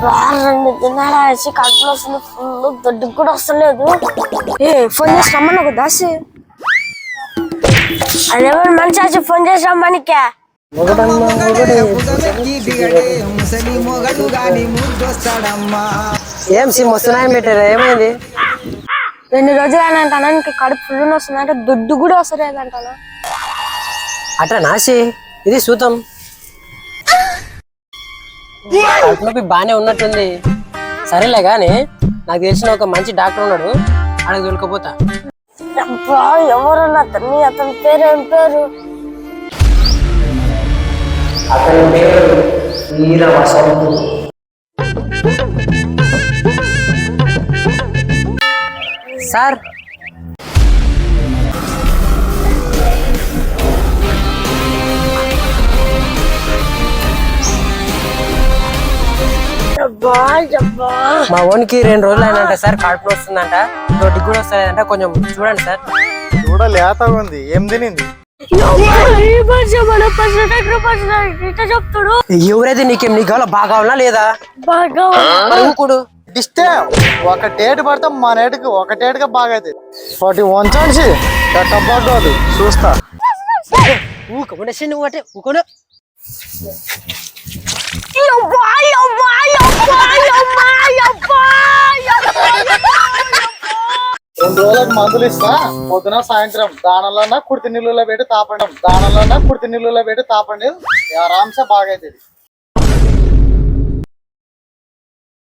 రెండు దినాలు వేసి కడుపులో వస్తుంది, ఫుల్ దొడ్డుకు కూడా వస్తలేదు. ఫోన్ చేసి రమ్మని ఒక దాసి అదేమో మంచి వచ్చి ఫోన్ చేసి రమ్మనికే. ఏం సిమ్ వస్తున్నాయని పెట్టారా? ఏమైంది? 2 రోజులు అంటానా నీకు కడుపు ఫుల్ వస్తుందంటే దొడ్డు కూడా వస్తలేదంటానా. అట్లా నాసి ఇది సూతం కడుపు నొప్పి బాగానే ఉన్నట్టుంది. సరేలే గాని నాకు తెలిసిన ఒక మంచి డాక్టర్ ఉన్నాడు, అక్కడికి దొరికపోతా. అబ్బా ఎవరన్నా అతని పేరు ఏం పేరు? అతని పేరు వీర వసంతు. సార్ మా ఓనికి 2 రోజులు అయినంట సార్, కడుపు వస్తుందంట, దొడ్డికి కూడా వస్తుందంట, కొంచెం చూడండి సార్. చూడలేతగా ఉంది. ఏం తినింది? చెప్తాడు ఎవరైతే నీకేం నీ కావాలా బాగా కావాలా లేదా? బాగా ఇస్తే ఒక టేటు పడితే మా నేటికి ఒక టేటుగా బాగా అవుతుంది. వాటి వంచాల్సి కట్టబాటు చూస్తా. ఊకుండా నువ్వు అంటే ఊకోడు. 2 రోజులకు మందులు ఇస్తా. పొద్దున సాయంత్రం దానలన్నా కుర్తి నీళ్ళలో పెట్టి తాపండి, ఆరాంసే బాగా అవుతుంది.